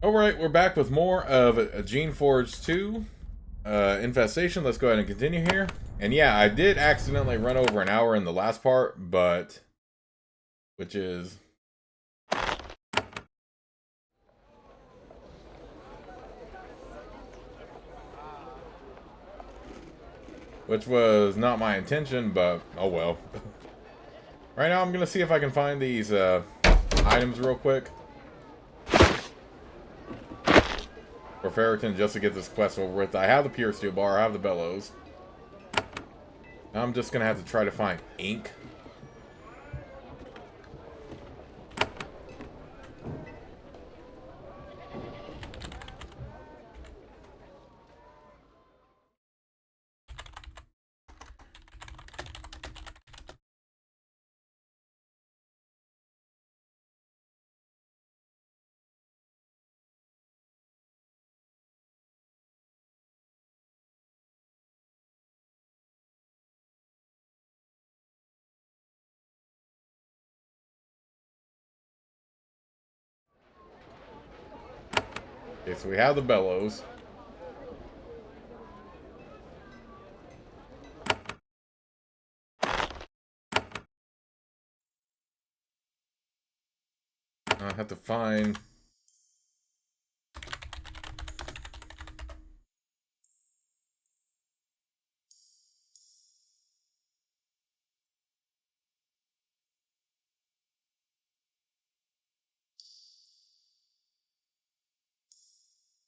Alright, we're back with more of a Geneforge 2 Infestation. Let's go ahead and continue here. And yeah, I did accidentally run over an hour in the last part, but... Which was not my intention, but oh well. Right now I'm going to see if I can find these items real quick. For Ferritin, just to get this quest over with. I have the Pure Steel Bar, I have the Bellows. Now I'm just going to have to try to find ink. Okay, so we have the Bellows. I have to find...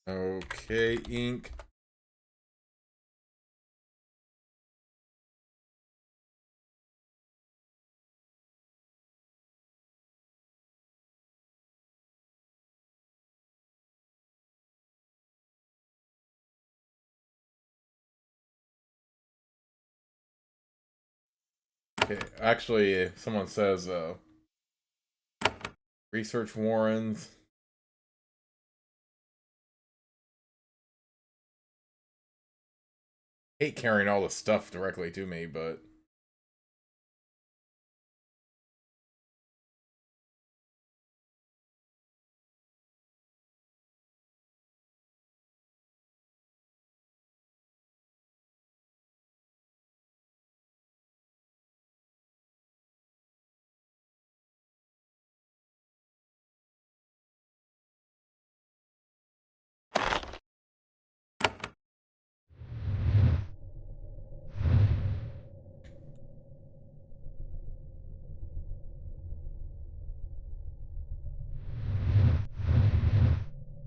Okay, ink. Okay, actually, someone says, research warrants. Hate carrying all the stuff directly to me, but...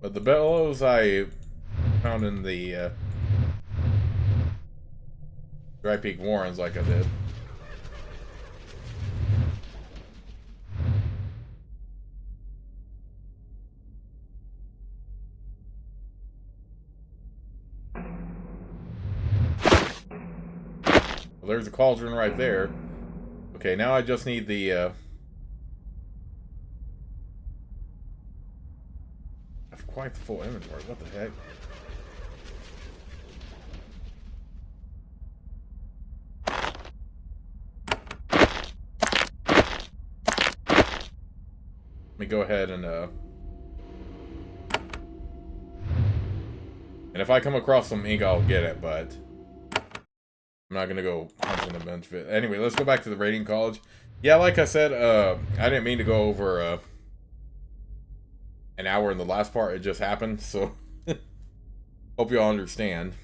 But the Bellows I found in the Dry Peak Warrens like I did. Well, there's a cauldron right there. Okay, now I just need the... I have quite the full inventory. What the heck? Let me go ahead and if I come across some ink, I'll get it, but I'm not gonna go hunting a bunch of it. Anyway, let's go back to the raiding college. Yeah, like I said, I didn't mean to go over an hour in the last part. It just happened, so hope you all understand.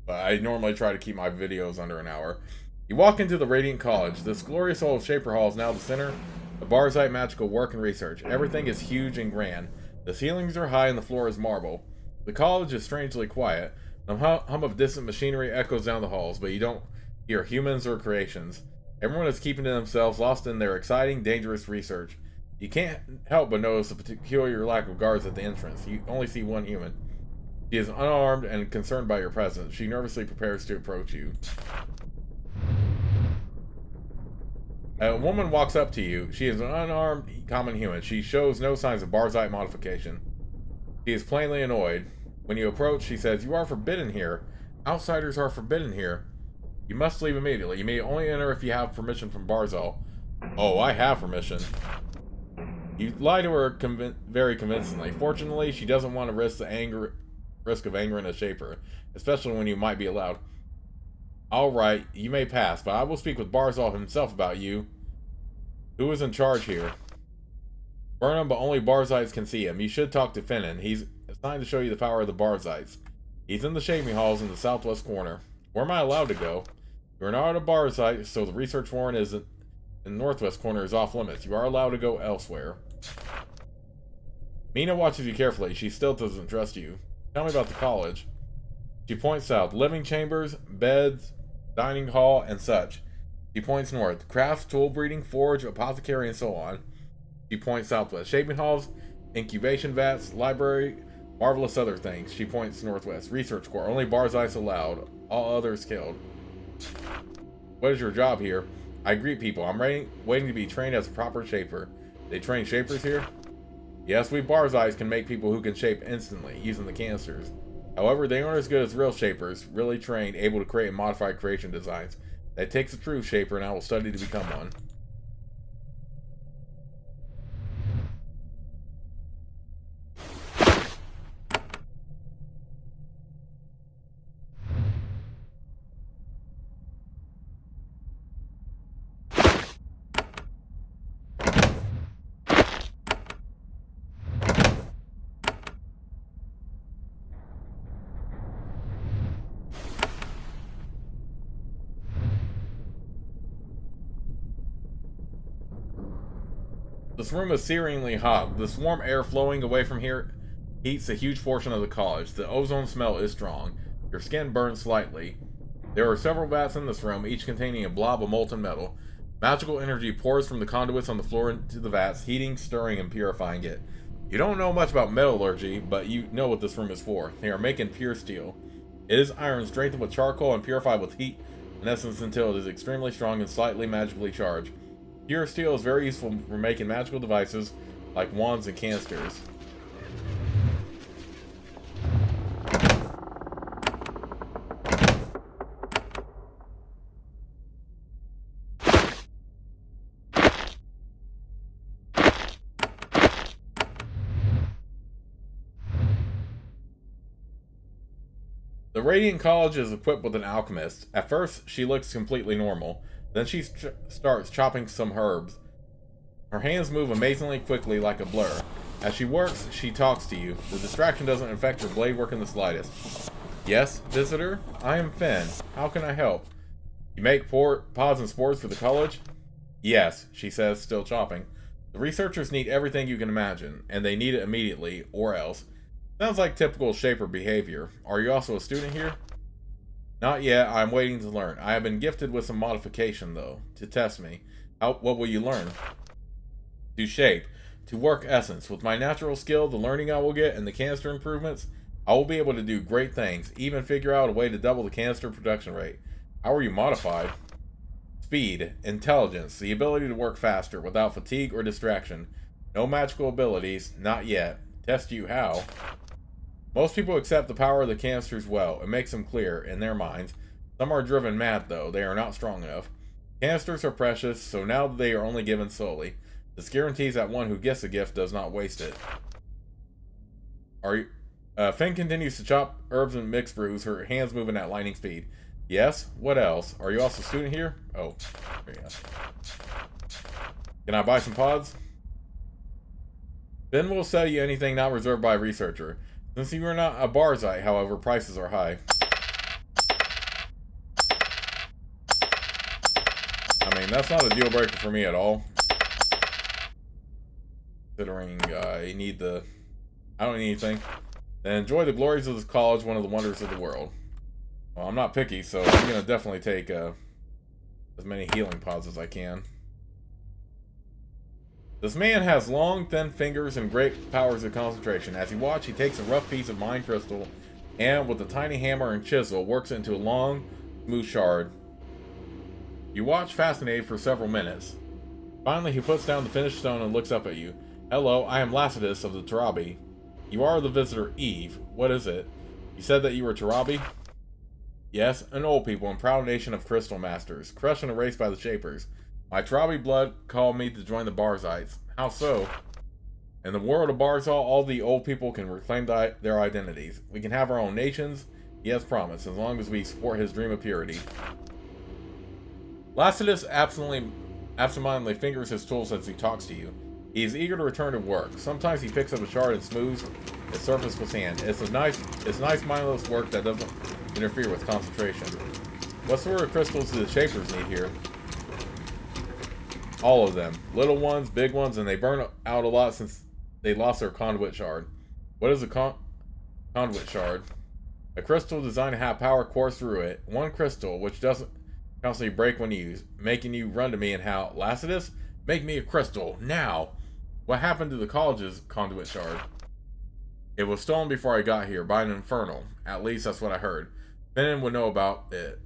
But I normally try to keep my videos under an hour. You walk into the Radiant College. This glorious old Shaper Hall is now the center of Barzite magical work and research. Everything is huge and grand. The ceilings are high and the floor is marble. The college is strangely quiet. The hum of distant machinery echoes down the halls, but you don't hear humans or creations. Everyone is keeping to themselves, lost in their exciting, dangerous research. You can't help but notice a peculiar lack of guards at the entrance. You only see one human. She is unarmed and concerned by your presence. She nervously prepares to approach you. A woman walks up to you. She is an unarmed, common human. She shows no signs of Barzite modification. She is plainly annoyed. When you approach, she says, "You are forbidden here. Outsiders are forbidden here. You must leave immediately. You may only enter if you have permission from Barzal." Oh, I have permission. You lie to her very convincingly. Fortunately, she doesn't want to risk of angering a Shaper, especially when you might be allowed. Alright, you may pass, but I will speak with Barzal himself about you. Who is in charge here? Burnham, but only Barzites can see him. You should talk to Finnan. He's assigned to show you the power of the Barzites. He's in the Shaping Halls in the southwest corner. Where am I allowed to go? You're not a Barzite, so the research warrant is in the northwest corner is off limits. You are allowed to go elsewhere. Mina watches you carefully. She still doesn't trust you. Tell me about the college. She points south. Living chambers, beds, dining hall, and such. She points north. Crafts, tool breeding, forge, apothecary, and so on. She points southwest. Shaping halls, incubation vats, library, marvelous other things. She points northwest. Research core. Only Barzites allowed. All others killed. What is your job here? I greet people. I'm waiting to be trained as a proper shaper. They train shapers here? Yes, we Barzites can make people who can shape instantly, using the canisters. However, they aren't as good as real shapers, really trained, able to create modified creation designs. That takes a true shaper, and I will study to become one. This room is searingly hot. The warm air flowing away from here heats a huge portion of the college. The ozone smell is strong. Your skin burns slightly. There are several vats in this room, each containing a blob of molten metal. Magical energy pours from the conduits on the floor into the vats, heating, stirring, and purifying it. You don't know much about metallurgy, but you know what this room is for. They are making pure steel. It is iron strengthened with charcoal and purified with heat, in essence, until it is extremely strong and slightly magically charged. Pure steel is very useful for making magical devices like wands and canisters. The Radiant College is equipped with an alchemist. At first, she looks completely normal. Then she starts chopping some herbs. Her hands move amazingly quickly like a blur. As she works, she talks to you. The distraction doesn't affect her blade work in the slightest. Yes, visitor? I am Finn. How can I help? You make pods and spores for the college? Yes, she says, still chopping. The researchers need everything you can imagine, and they need it immediately, or else. Sounds like typical Shaper behavior. Are you also a student here? Not yet, I'm waiting to learn. I have been gifted with some modification, though, to test me. What will you learn? To shape. To work essence. With my natural skill, the learning I will get, and the canister improvements, I will be able to do great things, even figure out a way to double the canister production rate. How are you modified? Speed. Intelligence. The ability to work faster, without fatigue or distraction. No magical abilities, not yet. Test you how? Most people accept the power of the canisters well. It makes them clear, in their minds. Some are driven mad, though. They are not strong enough. Canisters are precious, so now they are only given solely. This guarantees that one who gets a gift does not waste it. Finn continues to chop herbs and mix brews, her hands moving at lightning speed. Yes? What else? Are you also a student here? Oh, yes. Can I buy some pods? Finn will sell you anything not reserved by a researcher. Since you are not a Barzite, however, prices are high. I mean, that's not a deal breaker for me at all. Considering I don't need anything. Then enjoy the glories of this college, one of the wonders of the world. Well, I'm not picky, so I'm gonna definitely take as many healing pods as I can. This man has long, thin fingers and great powers of concentration. As you watch, he takes a rough piece of mind crystal and, with a tiny hammer and chisel, works it into a long, smooth shard. You watch, fascinated, for several minutes. Finally, he puts down the finished stone and looks up at you. Hello, I am Lacidus of the Tarabi. You are the visitor, Eve. What is it? You said that you were Tarabi? Yes, an old people and proud nation of crystal masters, crushed and erased by the Shapers. My Tarabi blood called me to join the Barzites. How so? In the world of Barzal, all the old people can reclaim their identities. We can have our own nations, he has promised, as long as we support his dream of purity. Lacidus absentmindedly fingers his tools as he talks to you. He is eager to return to work. Sometimes he picks up a shard and smooths its surface with sand. It's nice mindless work that doesn't interfere with concentration. What sort of crystals do the Shapers need here? All of them. Little ones, big ones, and they burn out a lot since they lost their conduit shard. What is a conduit shard? A crystal designed to have power course through it. One crystal, which doesn't constantly break when used, making you run to me and howl, Lacidus, make me a crystal, now! What happened to the college's conduit shard? It was stolen before I got here, by an infernal. At least that's what I heard. Fenton would know about it.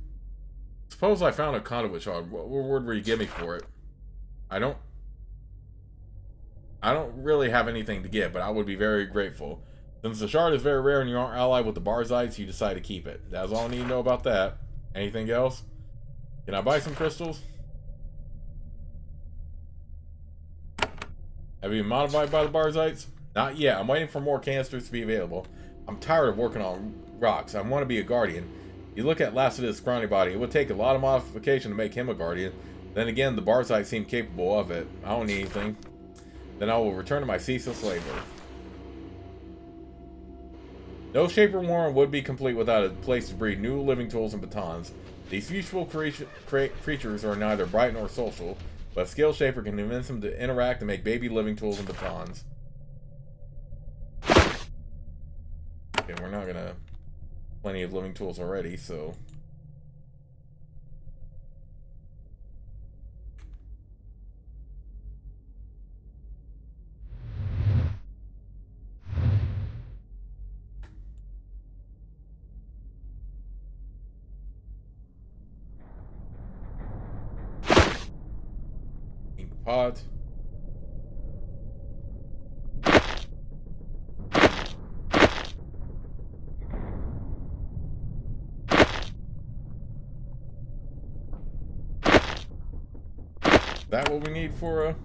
Suppose I found a conduit shard. What reward will you give me for it? I don't really have anything to give, but I would be very grateful. Since the shard is very rare and you aren't allied with the Barzites, you decide to keep it. That's all I need to know about that. Anything else? Can I buy some crystals? Have you been modified by the Barzites? Not yet. I'm waiting for more canisters to be available. I'm tired of working on rocks. I want to be a guardian. You look at Lacidus' scrawny body. It would take a lot of modification to make him a guardian. Then again, the Barzites seem capable of it. I don't need anything. Then I will return to my ceaseless labor. No Shaper Warren would be complete without a place to breed new living tools and batons. These useful creatures are neither bright nor social, but a skilled Shaper can convince them to interact and make baby living tools and batons. Okay, we're not gonna... Plenty of living tools already, so... Pot. Is that what we need for a...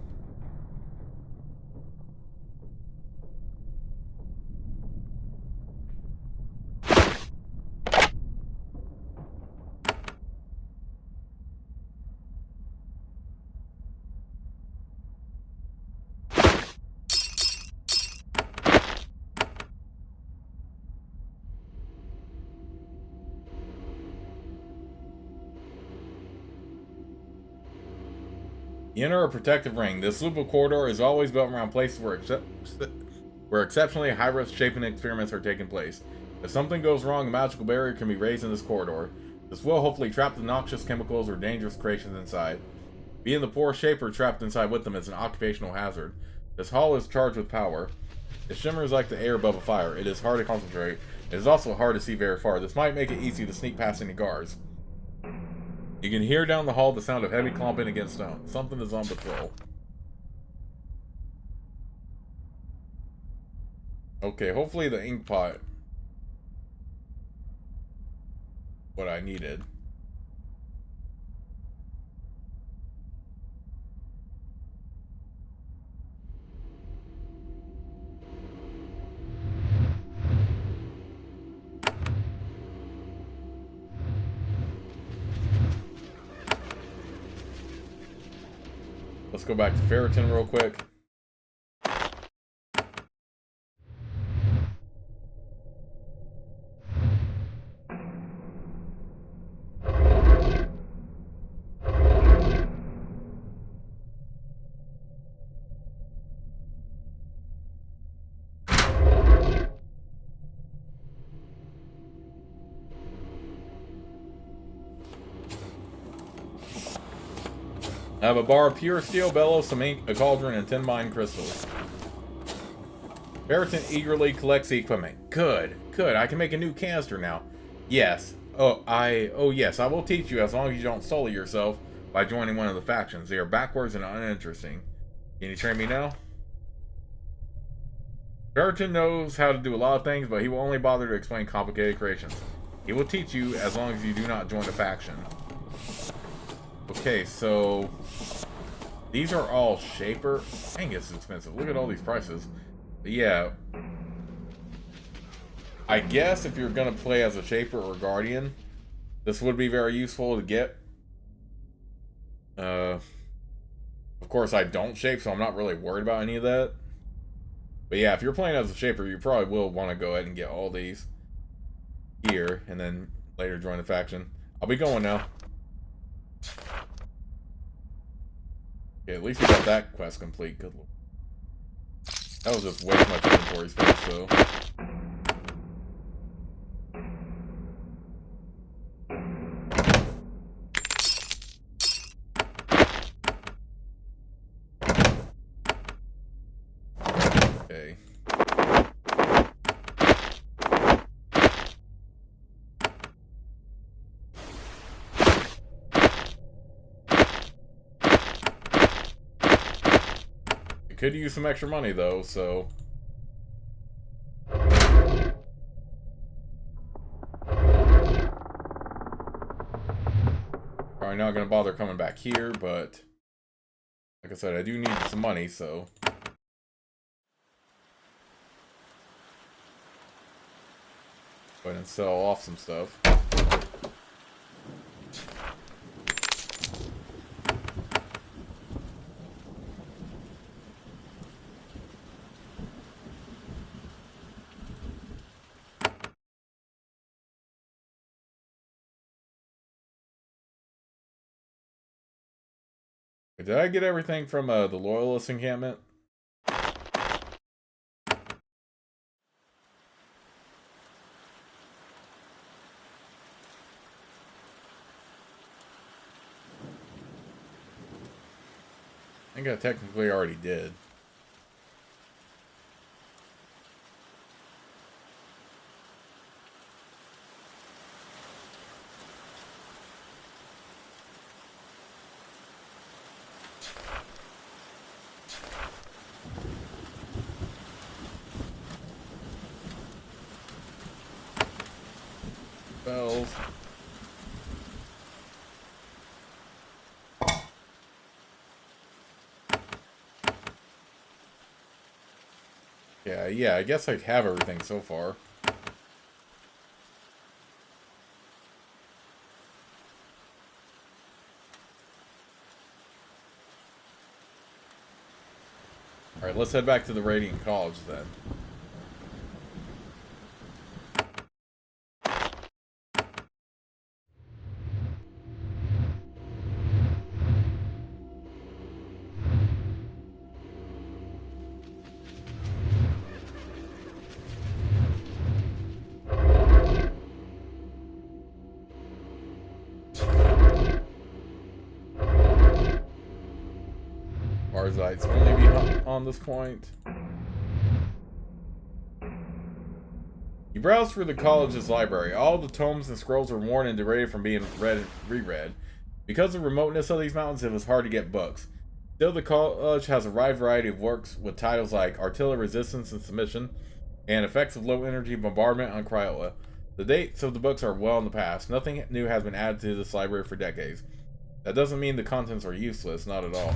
You enter a protective ring. This loop of corridor is always built around places where exceptionally high-risk shaping experiments are taking place. If something goes wrong, a magical barrier can be raised in this corridor. This will hopefully trap the noxious chemicals or dangerous creations inside. Being the poor Shaper trapped inside with them is an occupational hazard. This hall is charged with power. It shimmers like the air above a fire. It is hard to concentrate. It is also hard to see very far. This might make it easy to sneak past any guards. You can hear down the hall the sound of heavy clomping against stone. Something is on patrol. Okay, hopefully the ink pot... what I needed. Let's go back to Ferritin real quick. I have a bar of pure steel, bellows, some ink, a cauldron, and 10 mine crystals. Ferritin eagerly collects the equipment. Good, good. I can make a new canister now. Yes. Oh yes, I will teach you as long as you don't sully yourself by joining one of the factions. They are backwards and uninteresting. Can you train me now? Ferritin knows how to do a lot of things, but he will only bother to explain complicated creations. He will teach you as long as you do not join a faction. Okay, so... These are all Shaper. Dang, it's expensive. Look at all these prices. But yeah. I guess if you're going to play as a Shaper or Guardian, this would be very useful to get. Of course, I don't shape, so I'm not really worried about any of that. But yeah, if you're playing as a Shaper, you probably will want to go ahead and get all these here, and then later join the faction. I'll be going now. Okay, at least we got that quest complete. Good lord. That was just way too much inventory space, so... Okay. I could use some extra money, though, so... Probably not going to bother coming back here, but... Like I said, I do need some money, so... Go ahead and sell off some stuff. Did I get everything from the Loyalist encampment? I think I technically already did. Bells. Yeah, I guess I have everything so far. Alright, let's head back to the Radiant College then. Barzite's only be on this point. You browse through the college's library. All the tomes and scrolls are worn and degraded from being read and reread. Because of the remoteness of these mountains, it was hard to get books. Still, the college has a wide variety of works with titles like Artillery Resistance and Submission, and Effects of Low Energy Bombardment on Crayola. The dates of the books are well in the past. Nothing new has been added to this library for decades. That doesn't mean the contents are useless, not at all.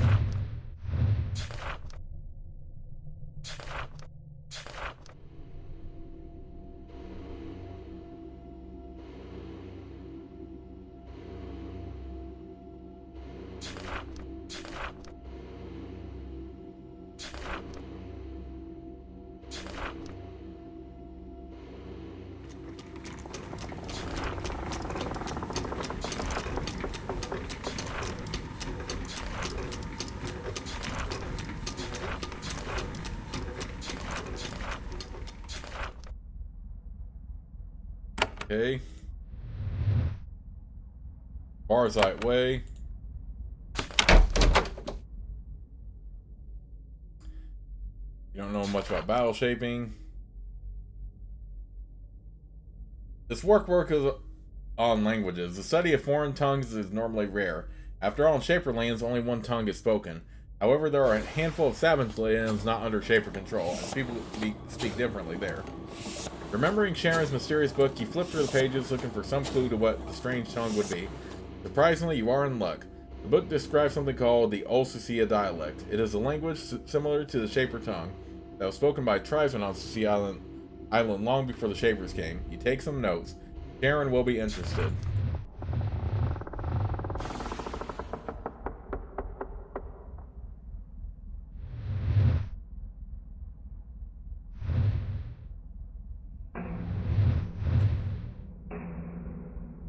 Okay. Barzite Way. You don't know much about battle shaping. This work is on languages. The study of foreign tongues is normally rare. After all, in Shaper lands, only one tongue is spoken. However, there are a handful of savage lands not under Shaper control, as people speak differently there. Remembering Sharon's mysterious book, you flip through the pages looking for some clue to what the strange tongue would be. Surprisingly, you are in luck. The book describes something called the Olsucia dialect. It is a language similar to the Shaper tongue that was spoken by tribesmen on Sucia Island long before the Shapers came. You take some notes. Sharon will be interested.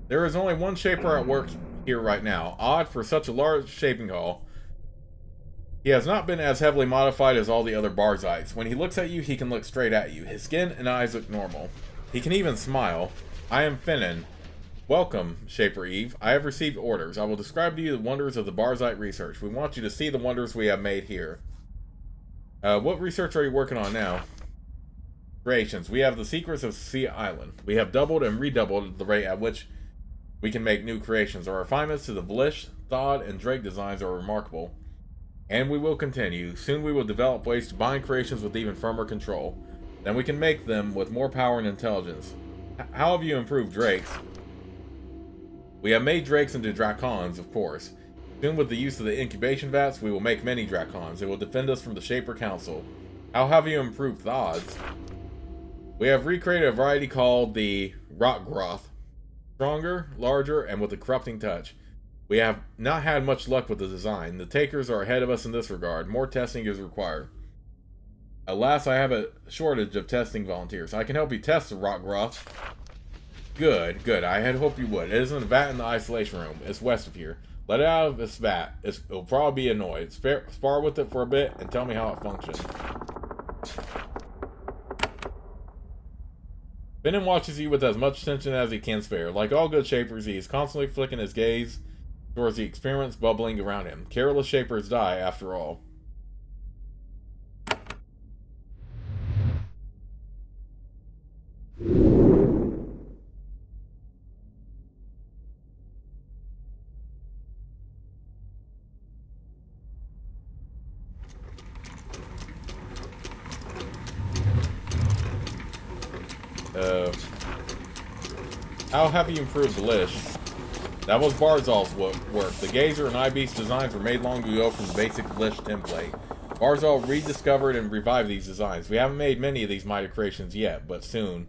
There is only one Shaper at work here right now. Odd for such a large shaping hall. He has not been as heavily modified as all the other Barzites. When he looks at you, he can look straight at you. His skin and eyes look normal. He can even smile. I am Finnan. Welcome, Shaper Eve. I have received orders. I will describe to you the wonders of the Barzite research. We want you to see the wonders we have made here. What research are you working on now? Creations. We have the secrets of Sea Island. We have doubled and redoubled the rate at which we can make new creations. Our refinements to the Vlish, Thod, and Drake designs are remarkable. And we will continue. Soon we will develop ways to bind creations with even firmer control. Then we can make them with more power and intelligence. How have you improved Drakes? We have made Drakes into Dracons, of course. Soon with the use of the incubation vats, we will make many Dracons. It will defend us from the Shaper Council. How have you improved Thods? We have recreated a variety called the Rotgroth. Stronger, larger, and with a corrupting touch. We have not had much luck with the design. The takers are ahead of us in this regard. More testing is required. Alas, I have a shortage of testing volunteers. I can help you test the Rotgroth. Good, good. I had hoped you would. It is in a vat in the isolation room. It's west of here. Let it out of this vat. It'll probably be annoyed. Spar with it for a bit and tell me how it functions. Finnan watches you with as much attention as he can spare. Like all good Shapers, he is constantly flicking his gaze towards the experiments bubbling around him. Careless Shapers die, after all. How have you improved Lish? That was Barzal's work. The Gazer and Eyebeast designs were made long ago from the basic Lish template. Barzal rediscovered and revived these designs. We haven't made many of these mighty creations yet, but soon.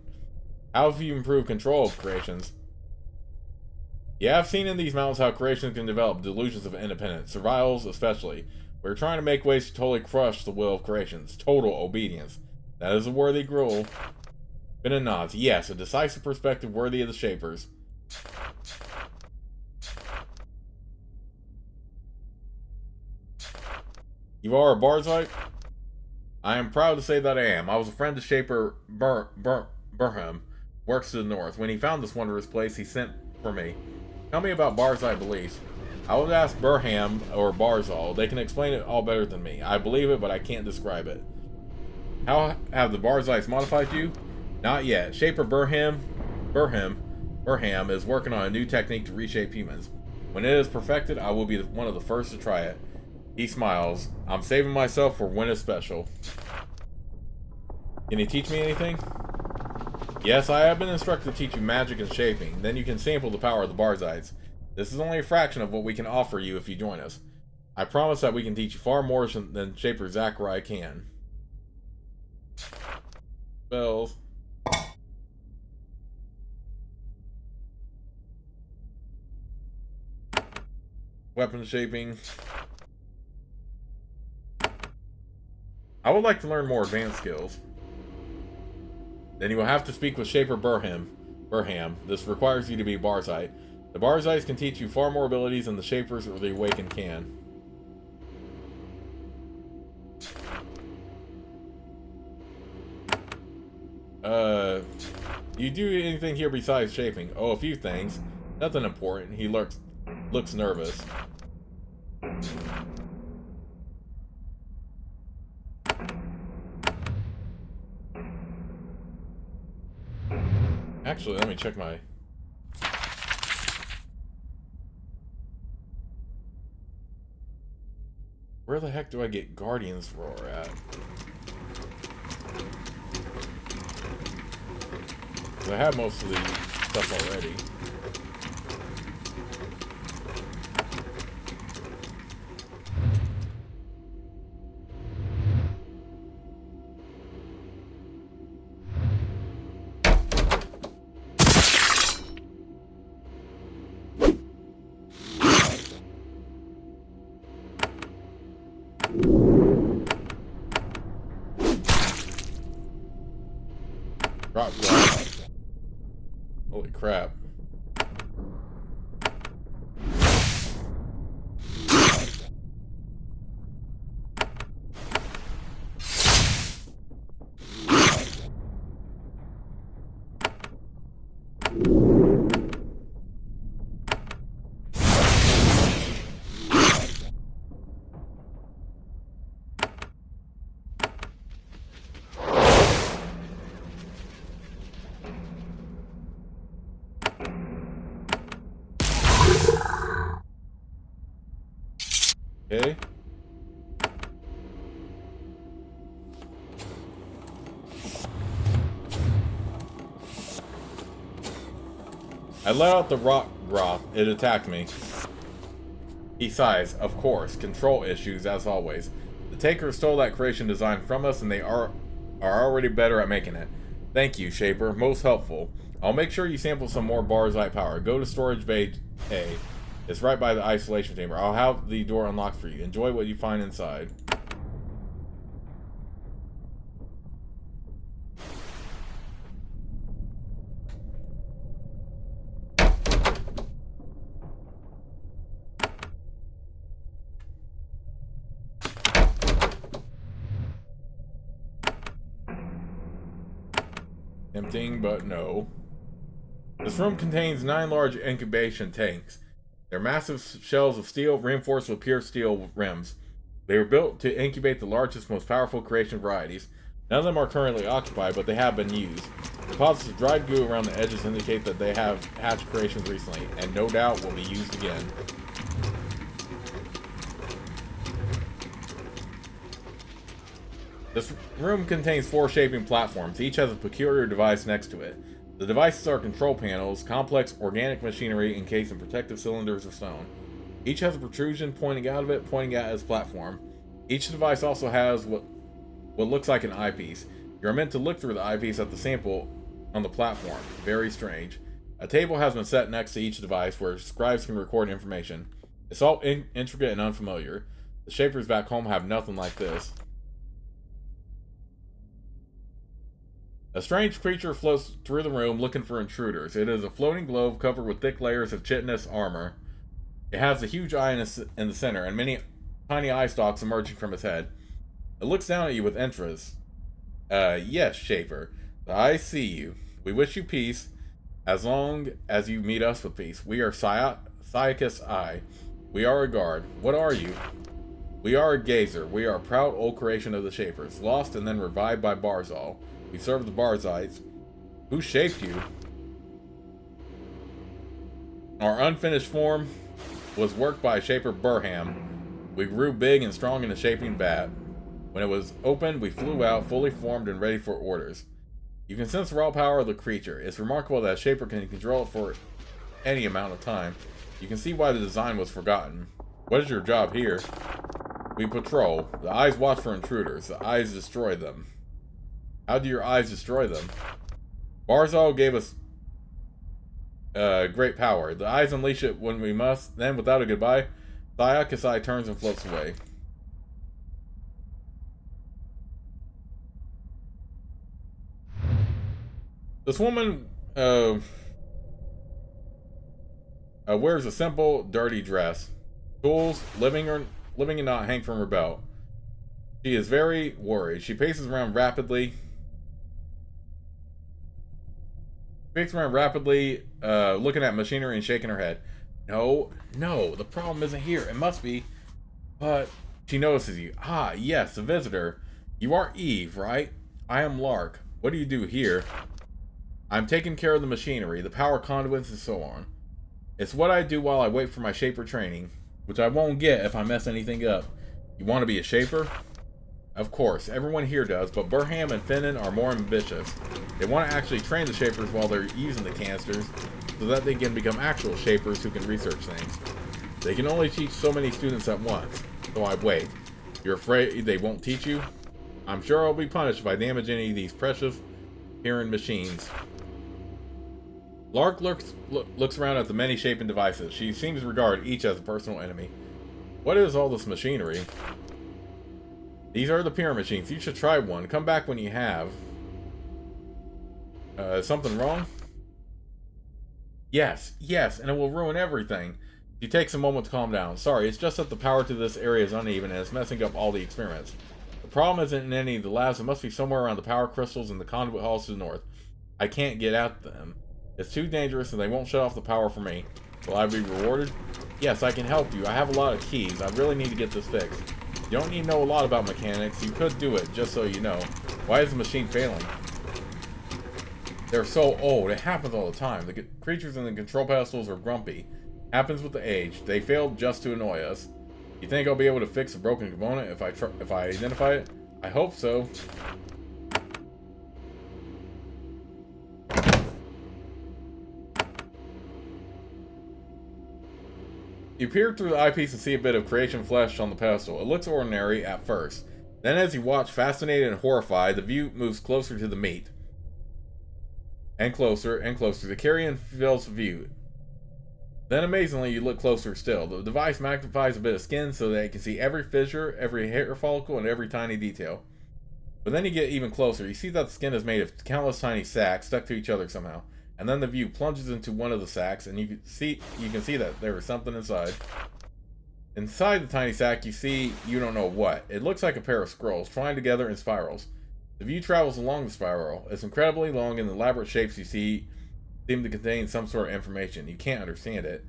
How have you improved control of creations? Yeah, I've seen in these mountains how creations can develop delusions of independence, survivals especially. We're trying to make ways to totally crush the will of creations. Total obedience. That is a worthy goal. Finnan nods. Yes, a decisive perspective worthy of the Shapers. You are a Barzite? I am proud to say that I am. I was a friend to Shaper Burham, works to the north. When he found this wondrous place, he sent for me. Tell me about Barzite beliefs. I would ask Burham or Barzal. They can explain it all better than me. I believe it, but I can't describe it. How have the Barzites modified you? Not yet. Shaper Burham is working on a new technique to reshape humans. When it is perfected, I will be one of the first to try it. He smiles. I'm saving myself for when it's special. Can you teach me anything? Yes, I have been instructed to teach you magic and shaping. Then you can sample the power of the Barzites. This is only a fraction of what we can offer you if you join us. I promise that we can teach you far more than Shaper Zachariah can. Spells. Weapon shaping. I would like to learn more advanced skills. Then you will have to speak with Shaper Burham. This requires you to be Barzite. The Barzites can teach you far more abilities than the Shapers or the Awakened can. You do anything here besides shaping? Oh, a few things. Nothing important. He looks nervous. Actually, let me check my... Where the heck do I get Guardian's Roar at? Because I have most of the stuff already. Drop glass. Holy crap. Okay. I let out the rock broth. It attacked me. He sighs. Of course. Control issues, as always. The Takers stole that creation design from us, and they are already better at making it. Thank you, Shaper. Most helpful. I'll make sure you sample some more Barzite power. Go to Storage Bay A. It's right by the isolation chamber. I'll have the door unlocked for you. Enjoy what you find inside. Tempting, but no. This room contains 9 large incubation tanks. They're massive shells of steel reinforced with pure steel rims. They were built to incubate the largest, most powerful creation varieties. None of them are currently occupied, but they have been used. Deposits of dried goo around the edges indicate that they have hatched creations recently, and no doubt will be used again. This room contains 4 shaping platforms. Each has a peculiar device next to it. The devices are control panels, complex organic machinery encased in protective cylinders of stone. Each has a protrusion pointing out of it, pointing at its platform. Each device also has what looks like an eyepiece. You are meant to look through the eyepiece at the sample on the platform. Very strange. A table has been set next to each device where scribes can record information. It's all intricate and unfamiliar. The Shapers back home have nothing like this. A strange creature floats through the room looking for intruders. It is a floating globe covered with thick layers of chitinous armor. It has a huge eye in the center and many tiny eye stalks emerging from its head. It looks down at you with interest. Yes, Shaper. The eyes see you. We wish you peace, as long as you meet us with peace. We are Psychus Eye. We are a guard. What are you? We are a gazer. We are a proud old creation of the Shapers, lost and then revived by Barzal. We serve the Barzites. Who shaped you? Our unfinished form was worked by Shaper Burham. We grew big and strong in the shaping vat. When it was opened, we flew out, fully formed and ready for orders. You can sense the raw power of the creature. It's remarkable that Shaper can control it for any amount of time. You can see why the design was forgotten. What is your job here? We patrol. The eyes watch for intruders. The eyes destroy them. How do your eyes destroy them? Barzal gave us great power. The eyes unleash it when we must. Then, without a goodbye, Sayakasai turns and floats away. This woman wears a simple, dirty dress. Tools, living and not hang from her belt. She is very worried. She paces around rapidly. Looking at machinery and shaking her head. No, the problem isn't here. It must be. But she notices you. Ah, yes, a visitor. You are Eve, right? I am Lark. What do you do here? I'm taking care of the machinery, the power conduits, and so on. It's what I do while I wait for my Shaper training, which I won't get if I mess anything up. You want to be a Shaper? Of course, everyone here does, but Burham and Finnan are more ambitious. They want to actually train the Shapers while they're using the canisters, so that they can become actual Shapers who can research things. They can only teach so many students at once, so I wait. You're afraid they won't teach you? I'm sure I'll be punished if I damage any of these precious Heron machines. Lark looks around at the many shaping devices. She seems to regard each as a personal enemy. What is all this machinery? These are the pyramid machines. You should try one. Come back when you have. Is something wrong? Yes, yes, and it will ruin everything. She takes a moment to calm down. Sorry, it's just that the power to this area is uneven and it's messing up all the experiments. The problem isn't in any of the labs, it must be somewhere around the power crystals in the conduit halls to the north. I can't get at them. It's too dangerous and they won't shut off the power for me. Will I be rewarded? Yes, I can help you. I have a lot of keys. I really need to get this fixed. You don't need to know a lot about mechanics. You could do it, just so you know. Why is the machine failing? They're so old. It happens all the time. The creatures in the control pedestals are grumpy. Happens with the age. They failed just to annoy us. You think I'll be able to fix a broken component if I identify it? I hope so. You peer through the eyepiece and see a bit of creation flesh on the pedestal. It looks ordinary at first. Then as you watch, fascinated and horrified, the view moves closer to the meat. And closer, and closer. The carrion fills the view. Then amazingly, you look closer still. The device magnifies a bit of skin so that it can see every fissure, every hair follicle, and every tiny detail. But then you get even closer. You see that the skin is made of countless tiny sacs stuck to each other somehow. And then the view plunges into one of the sacs, and you can see that there is something inside. Inside the tiny sac, you see you don't know what. It looks like a pair of scrolls, twined together in spirals. The view travels along the spiral. It's incredibly long, and the elaborate shapes you see seem to contain some sort of information. You can't understand it.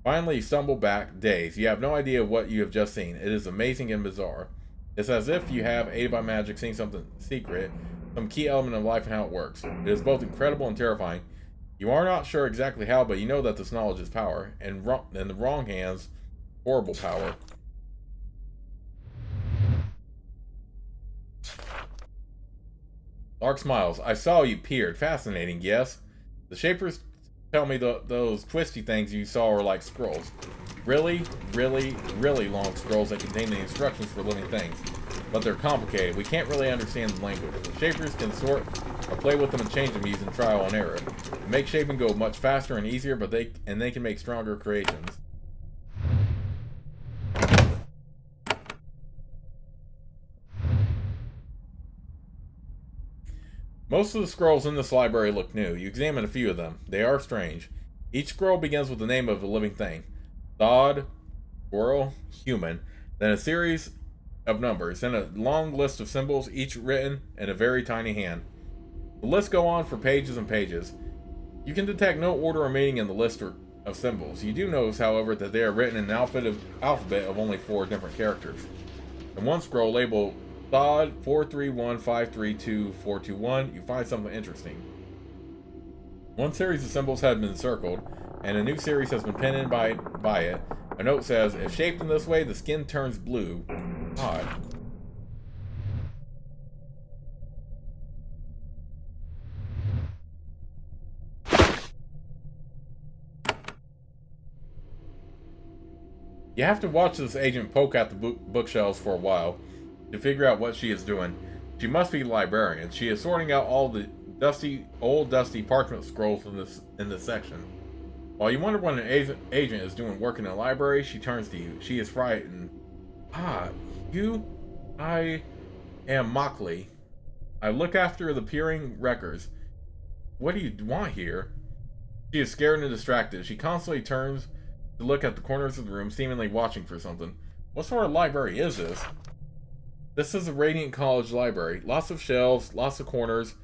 Finally, you stumble back, dazed. You have no idea what you have just seen. It is amazing and bizarre. It's as if you have, aided by magic, seen something secret, some key element of life and how it works. It is both incredible and terrifying. You are not sure exactly how, but you know that this knowledge is power, and in the wrong hands, horrible power. Lark smiles. I saw you peered. Fascinating, yes? The Shapers tell me those twisty things you saw are like scrolls. Really, really, really long scrolls that contain the instructions for living things. But they're complicated. We can't really understand the language. The Shapers can sort or play with them and change them using trial and error. They make shaping go much faster and easier, but they can make stronger creations. Most of the scrolls in this library look new. You examine a few of them. They are strange. Each scroll begins with the name of a living thing. Thod, squirrel, human, then a series of numbers, then a long list of symbols, each written in a very tiny hand. The lists go on for pages and pages. You can detect no order or meaning in the list of symbols. You do notice, however, that they are written in an alphabet of only 4 different characters. In one scroll labeled Thod 431532421, you find something interesting. One series of symbols has been circled, and a new series has been pinned in by it. A note says, if shaped in this way, the skin turns blue. Odd. You have to watch this agent poke at the bookshelves for a while to figure out what she is doing. She must be a librarian. She is sorting out all the old dusty parchment scrolls in this section. While you wonder what an agent is doing working in a library, she turns to you. She is frightened. Ah, you? I am Mockley. I look after the peering wreckers. What do you want here? She is scared and distracted. She constantly turns to look at the corners of the room, seemingly watching for something. What sort of library is this? This is a Radiant College library. Lots of shelves, lots of corners.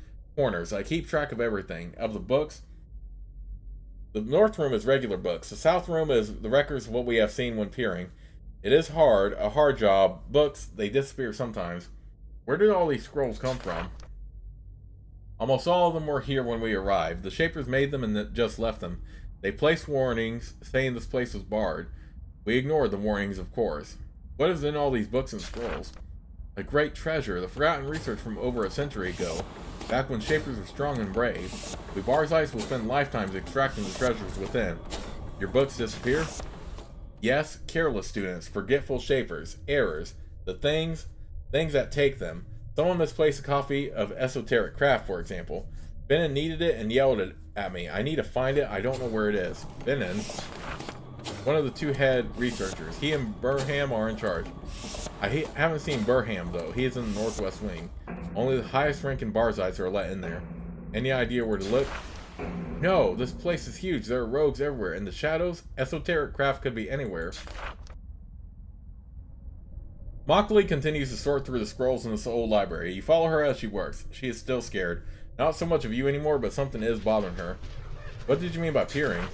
I keep track of everything. Of the books. The north room is regular books. The south room is the records of what we have seen when peering. It is a hard job. Books, they disappear sometimes. Where did all these scrolls come from? Almost all of them were here when we arrived. The Shapers made them and just left them. They placed warnings, saying this place was barred. We ignored the warnings, of course. What is in all these books and scrolls? A great treasure, the forgotten research from over a century ago, back when Shapers were strong and brave. We Barzites will spend lifetimes extracting the treasures within. Your books disappear? Yes, careless students, forgetful Shapers, errors, the things that take them. Someone misplaced a copy of Esoteric Craft, for example. Benin needed it and yelled at me. I need to find it, I don't know where it is. Benin, one of the 2 head researchers. He and Burham are in charge. I haven't seen Burham, though. He is in the Northwest Wing. Only the highest ranking Barzites are let in there. Any idea where to look? No, this place is huge. There are rogues everywhere. In the shadows, esoteric craft could be anywhere. Mockley continues to sort through the scrolls in this old library. You follow her as she works. She is still scared. Not so much of you anymore, but something is bothering her. What did you mean by peering?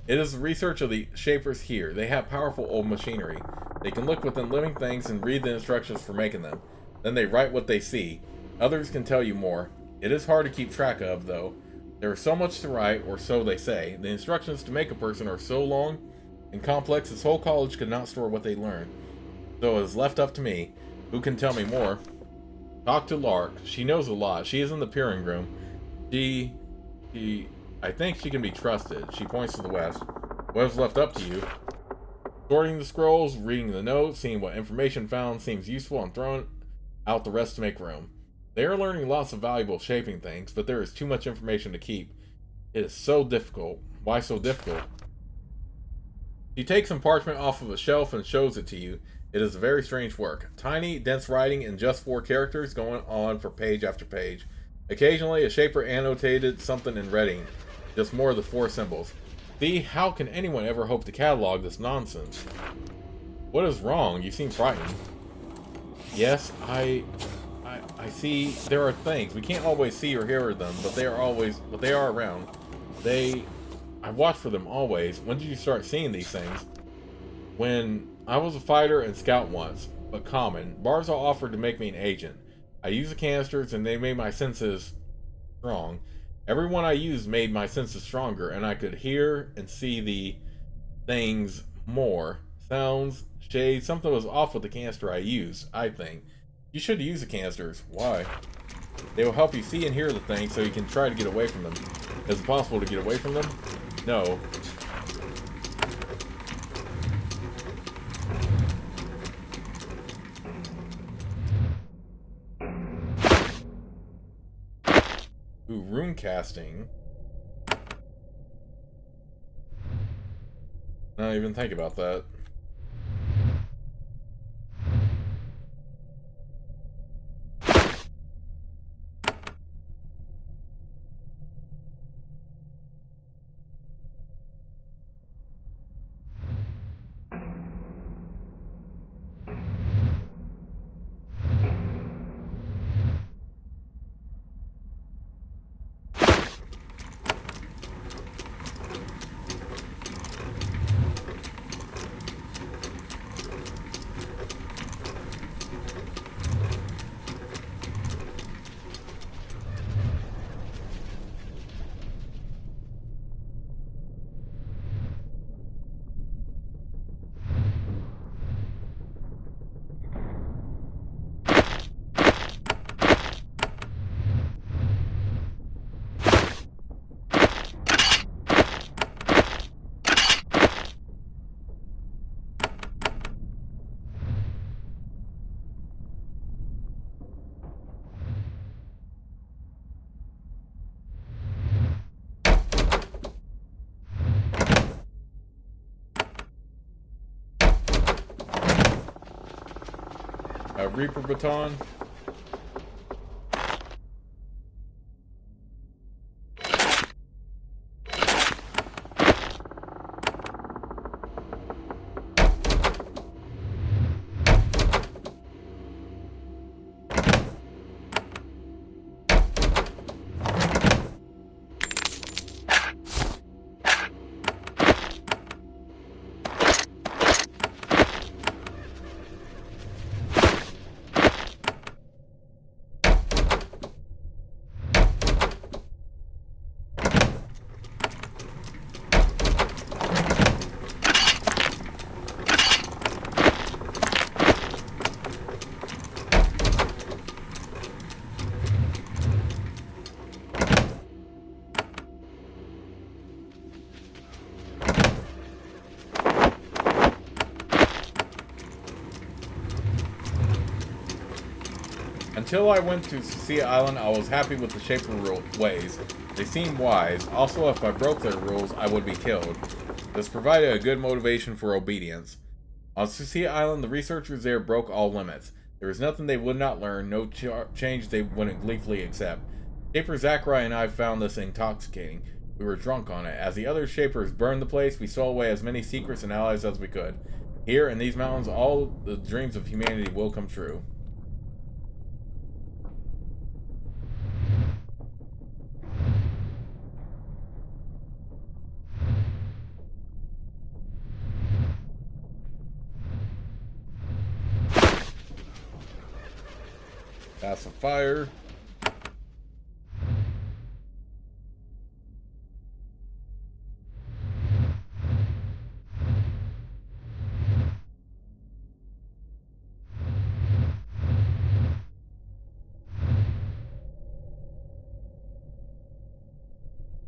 It is the research of the Shapers here. They have powerful old machinery. They can look within living things and read the instructions for making them. Then they write what they see. Others can tell you more. It is hard to keep track of, though. There is so much to write, or so they say. The instructions to make a person are so long and complex, this whole college could not store what they learn. So it is left up to me. Who can tell me more? Talk to Lark. She knows a lot. She is in the peering room. I think she can be trusted. She points to the west. What is left up to you? Sorting the scrolls, reading the notes, seeing what information found seems useful, and throwing out the rest to make room. They are learning lots of valuable shaping things, but there is too much information to keep. It is so difficult. Why so difficult? She takes some parchment off of a shelf and shows it to you. It is a very strange work. Tiny, dense writing and just 4 characters going on for page after page. Occasionally, a shaper annotated something in reading. Just more of the 4 symbols. See, how can anyone ever hope to catalog this nonsense? What is wrong? You seem frightened. Yes, I see there are things. We can't always see or hear them, but they are around. I watch for them always. When did you start seeing these things? When I was a fighter and scout once, but common. Barza offered to make me an agent. I used the canisters and they made my senses strong. Every one I used made my senses stronger, and I could hear and see the things more. Sounds, shades, something was off with the canister I used, I think. You should use the canisters. Why? They will help you see and hear the things so you can try to get away from them. Is it possible to get away from them? No. Ooh, rune casting. Not even think about that. A Reaper baton. Until I went to Sea Island, I was happy with the Shaper ways. They seemed wise. Also, if I broke their rules, I would be killed. This provided a good motivation for obedience. On Sea Island, the researchers there broke all limits. There was nothing they would not learn, no change they wouldn't gleefully accept. Shaper Zachary and I found this intoxicating. We were drunk on it. As the other Shapers burned the place, we stole away as many secrets and allies as we could. Here, in these mountains, all the dreams of humanity will come true. Pass a fire.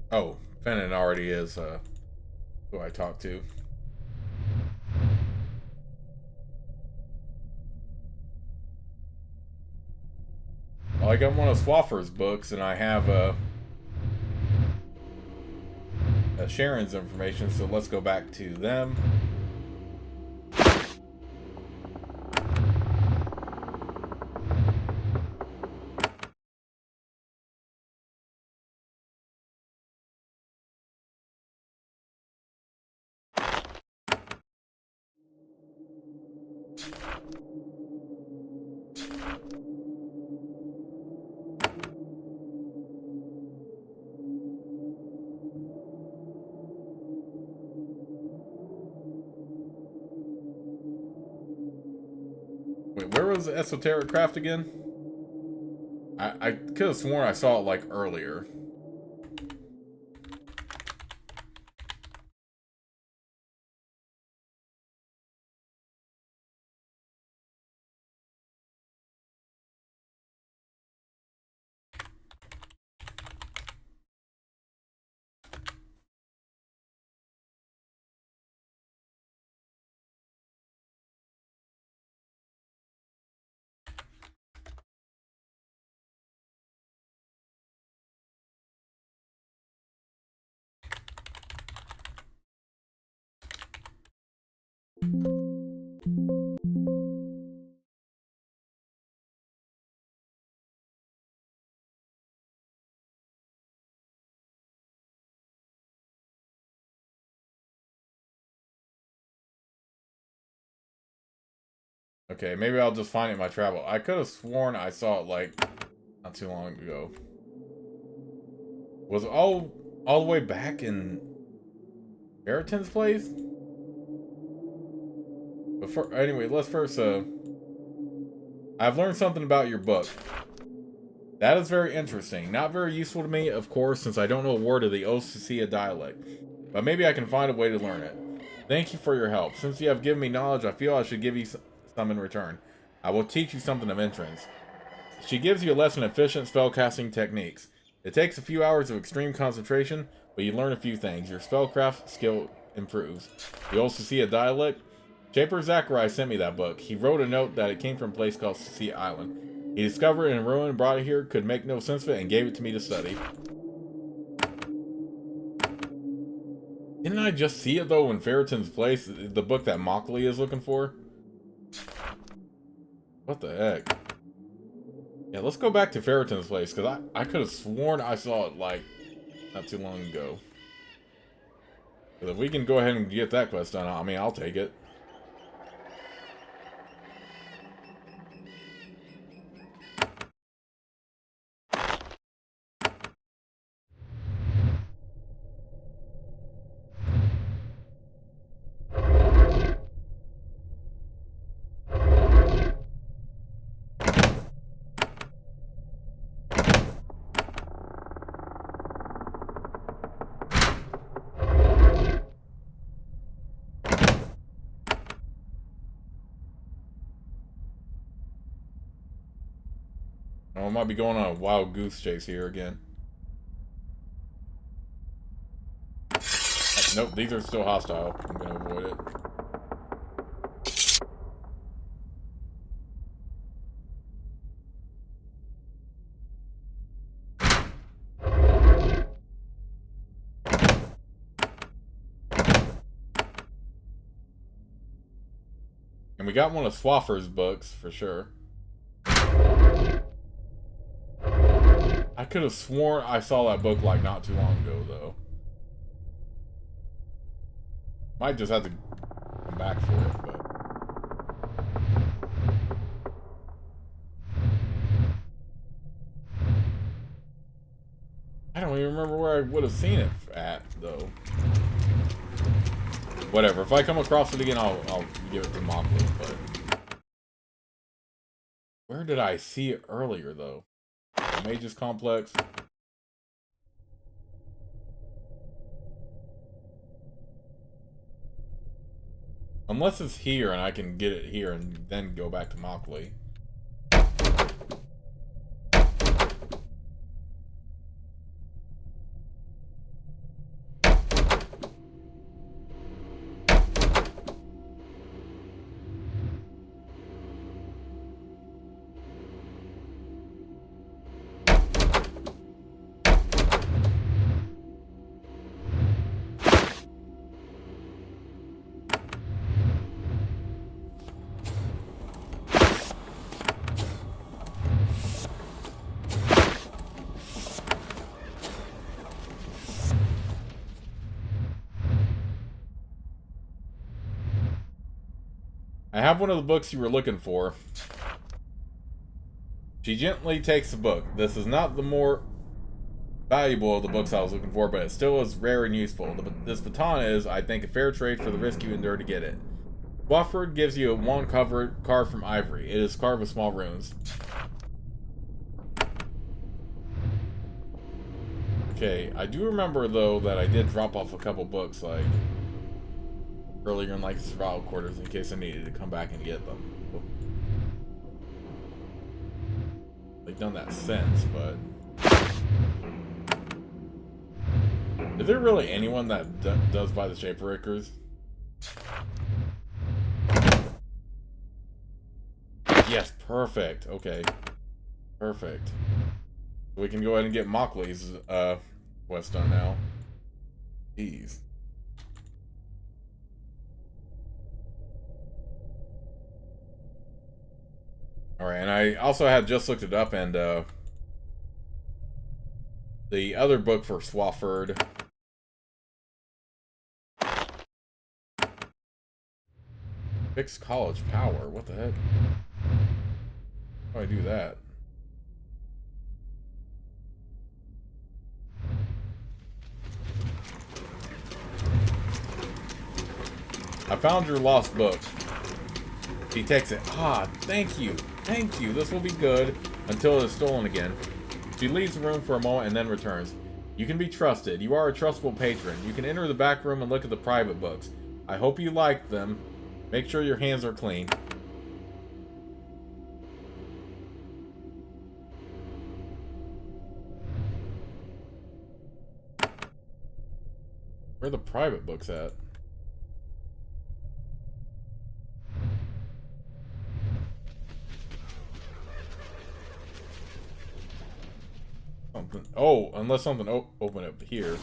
Oh, Fenton already is who I talked to. Well, I got one of Swaffer's books, and I have Sharon's information, so let's go back to them. Wait, where was the esoteric craft again? I could have sworn I saw it like earlier. Okay, maybe I'll just find it in my travel. I could have sworn I saw it like not too long ago. Was it all the way back in Barrington's place? Before anyway, let's first I've learned something about your book. That is very interesting. Not very useful to me, of course, since I don't know a word of the Ossetia dialect. But maybe I can find a way to learn it. Thank you for your help. Since you have given me knowledge, I feel I should give you some in return. I will teach you something of interest. She gives you a lesson in efficient spellcasting techniques. It takes a few hours of extreme concentration, but you learn a few things. Your spellcraft skill improves. The Ossetia dialect? Shaper Zachary sent me that book. He wrote a note that it came from a place called Sea Island. He discovered it in a ruin, brought it here, could make no sense of it, and gave it to me to study. Didn't I just see it, though, in Ferreton's place? The book that Mockley is looking for? What the heck? Yeah, let's go back to Ferreton's place, because I could have sworn I saw it, like, not too long ago. But if we can go ahead and get that quest done, I mean, I'll take it. Oh, I might be going on a wild goose chase here again. Nope, these are still hostile. I'm gonna avoid it. And we got one of Swaffer's books, for sure. I could have sworn I saw that book like not too long ago, though. Might just have to come back for it, but... I don't even remember where I would have seen it at, though. Whatever. If I come across it again, I'll give it to Mockley, but... Where did I see it earlier, though? The Mages Complex? Unless it's here and I can get it here and then go back to Mockley. I have one of the books you were looking for. She gently takes the book. This is not the more valuable of the books I was looking for, but it still is rare and useful. This baton is, I think, a fair trade for the risk you endure to get it. Wofford gives you a wand carved from ivory. It is carved with small runes. Okay, I do remember, though, that I did drop off a couple books, like... earlier in like survival quarters in case I needed to come back and get them. They've done that since, but is there really anyone that does buy the Shaper-Rickers? Yes, perfect. Okay, perfect. We can go ahead and get Mockley's quest done now. Jeez. Alright, and I also had just looked it up, and the other book for Swafford. Fixed college power, what the heck? How do I do that? I found your lost book. He takes it. Ah, thank you. Thank you. This will be good until it is stolen again. She leaves the room for a moment and then returns. You can be trusted. You are a trustable patron. You can enter the back room and look at the private books. I hope you like them. Make sure your hands are clean. Where are the private books at? Something. Oh, unless something open up here.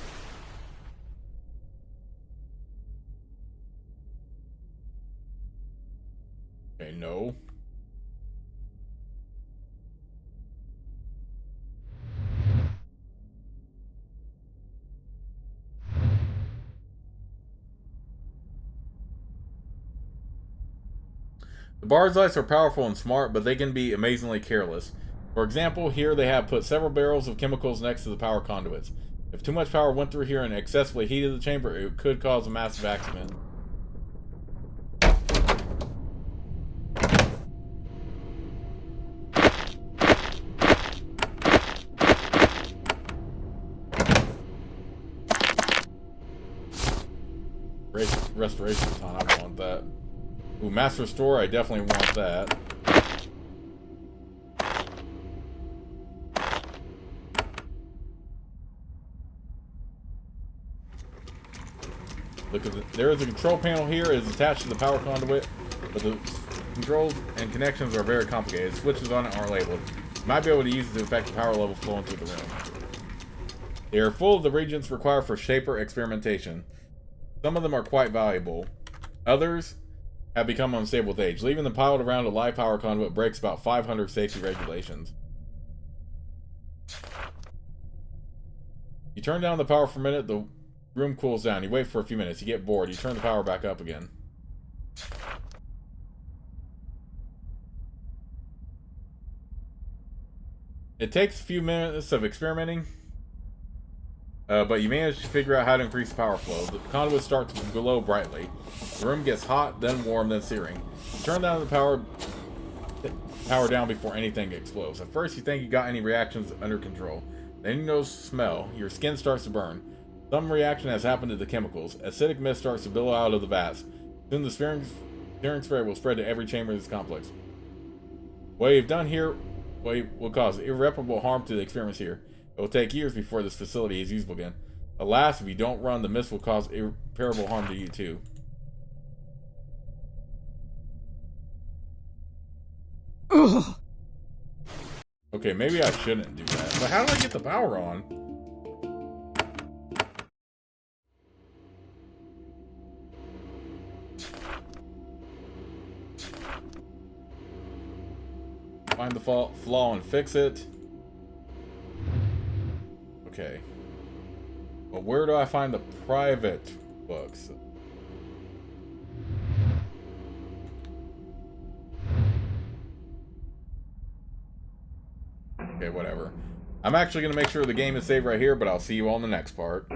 Okay, no. The bard's lights are powerful and smart, but they can be amazingly careless. For example, here they have put several barrels of chemicals next to the power conduits. If too much power went through here and excessively heated the chamber, it could cause a massive accident. Restoration baton, I want that. Ooh, Master Store, I definitely want that. Look at there is a control panel here. It is attached to the power conduit, but the controls and connections are very complicated. Switches on it aren't labeled. You might be able to use it to affect the power level flowing through the room. They are full of the reagents required for Shaper experimentation. Some of them are quite valuable. Others have become unstable with age. Leaving them piled around a live power conduit breaks about 500 safety regulations. You turn down the power for a minute, the room cools down. You wait for a few minutes, you get bored, you turn the power back up again. It takes a few minutes of experimenting, but you manage to figure out how to increase power flow. The conduit starts to glow brightly. The room gets hot, then warm, then searing. You turn down the power down before anything explodes. At first you think you got any reactions under control. Then you notice smell. Your skin starts to burn. Some reaction has happened to the chemicals. Acidic mist starts to billow out of the vats. Soon the searing spray will spread to every chamber of this complex. What you've done here will cause irreparable harm to the experiments here. It will take years before this facility is usable again. Alas, if you don't run, the mist will cause irreparable harm to you too. Ugh. Okay, maybe I shouldn't do that. But how do I get the power on? Find the flaw and fix it. Okay. But where do I find the private books? Okay, whatever. I'm actually going to make sure the game is saved right here, but I'll see you all in the next part.